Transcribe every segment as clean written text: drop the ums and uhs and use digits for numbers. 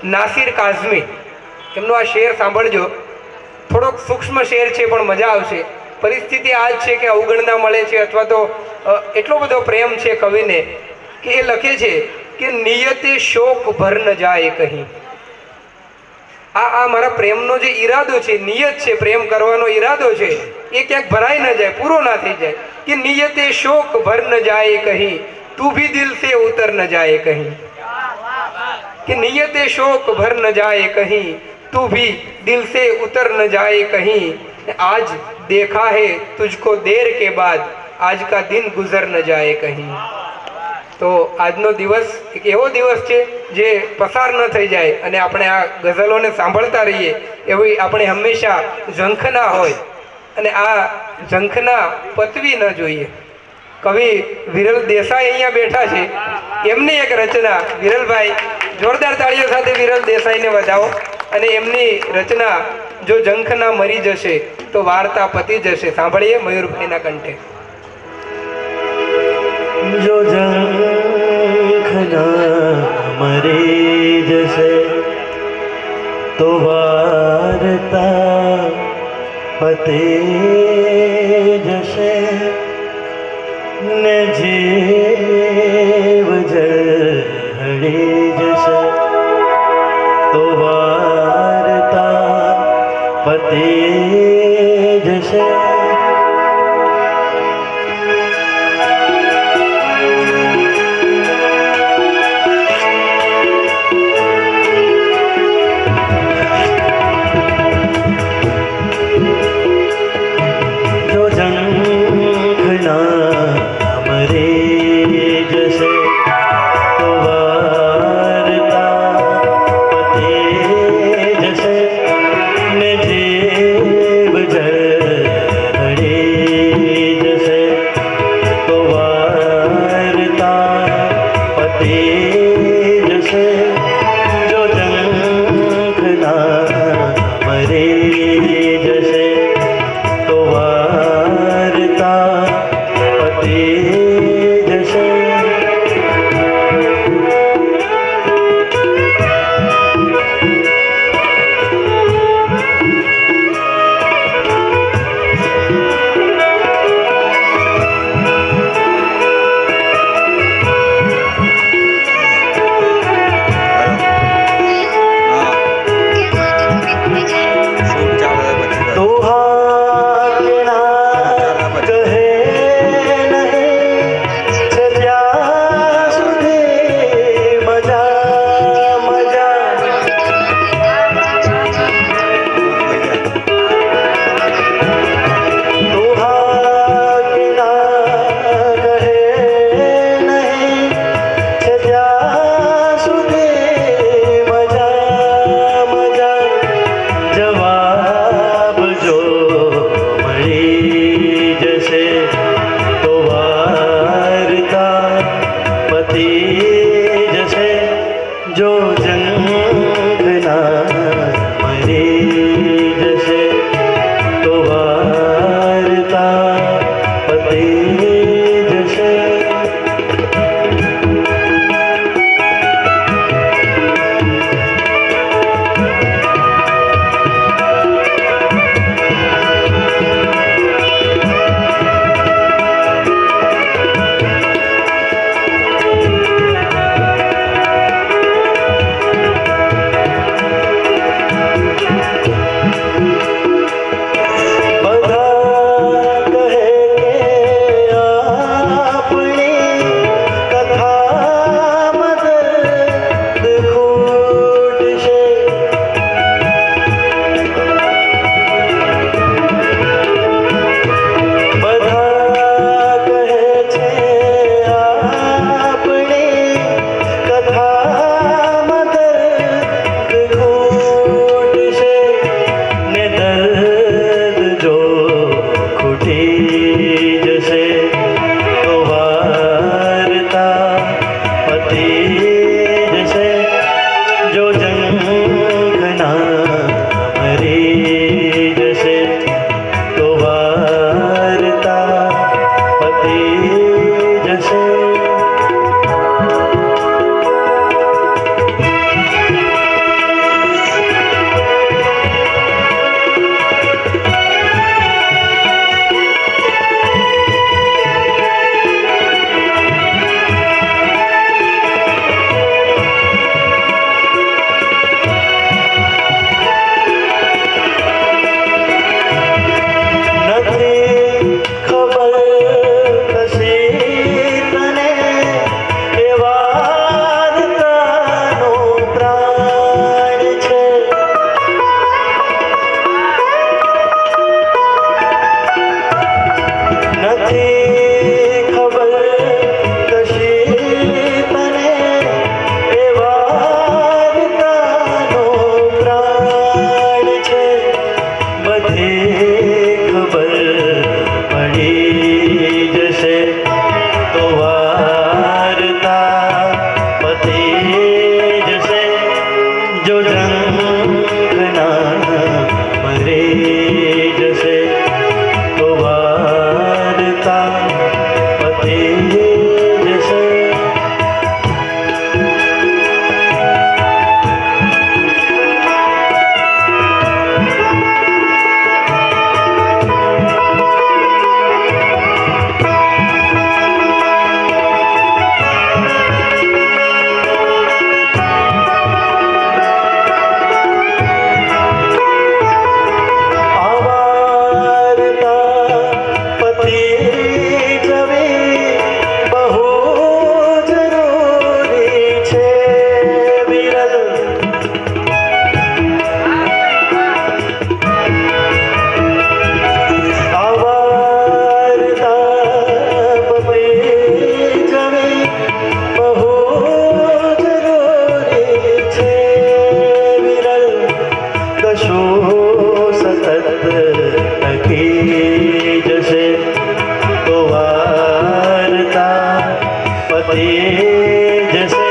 નાસિર કાઝમી, એમનો આ શેર સાંભળજો. થોડોક સૂક્ષ્મ શેર છે પણ મજા આવશે. પરિસ્થિતિ આ જ છે કે અવગણના મળે છે અથવા તો એટલો બધો પ્રેમ છે કવિને કે એ લખે છે કે નિયતે શોક ભર ન જાય કહી. આ મારા પ્રેમનો જે ઈરાદો છે, નિયત છે, પ્રેમ કરવાનો ઈરાદો છે, એ ક્યાંક ભરાઈ ન જાય, પૂરો ના થઈ જાય. કે નિયતે શોક ભર ન જાય કહી, તું ભી દિલ સે ઉતર ન જાય કહી. कि नियते शोक भर न जाए कहीं, तू भी दिल से उतर न जाए कहीं. आज देखा है तुझको देर के बाद, आज का दिन गुजर न जाए कहीं. તો આજનો દિવસ એક એવો દિવસ છે જે પસાર ન થઈ જાય અને આપણે આ ગઝલોને સાંભળતા રહીએ એવી આપણે હંમેશા ઝંખના હોય અને આ ઝંખના પતવી ન જોઈએ. કવિ વિરલ દેસાઈ અહીંયા બેઠા છે, એમની એક રચના, વિરલભાઈ જોરદાર તાળીઓ સાથે વિરલ દેસાઈને વધાવો. અને એમની રચના જો ઝંખના મરી જશે તો વાર્તા પતી જશે. સાંભળીએ મયુરભાઈના કંઠે. जो जंखना मरी जैसे तो वारता पते जैसे ने जीव जड़ी जैसे तो वारता पते जैसे જો જંગના મરે જશે તો વાર્તા પતી જશે.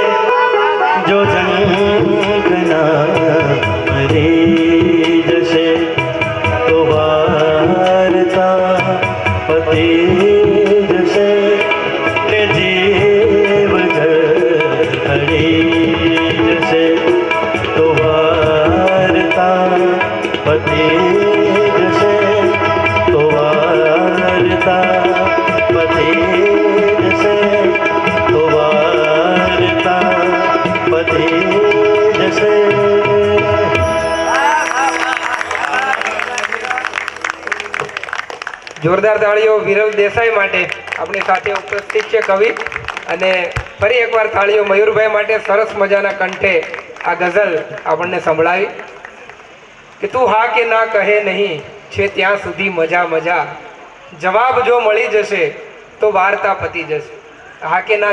જો જંગના મરે જશે તો વાર્તા પતી જશે. ને જીવ હળી જશે તો વાર્તા પતી જશે તો વાર્તા પતી જશે તો વાર્તા પતી જશે. જોરદાર તાળીઓ વિરલ દેસાઈ માટે. આપણી સાથે ઉપસ્થિત છે કવિ. અને ફરી એકવાર તાળીઓ મયુરભાઈ માટે. સરસ મજાના કંઠે આ ગઝલ આપણને સંભળાવી કે તું હા કે ના કહે નહીં છે ત્યાં સુધી મજા મજા, જવાબ જો મળી જશે તો વાર્તા પતી જશે. હા કે ના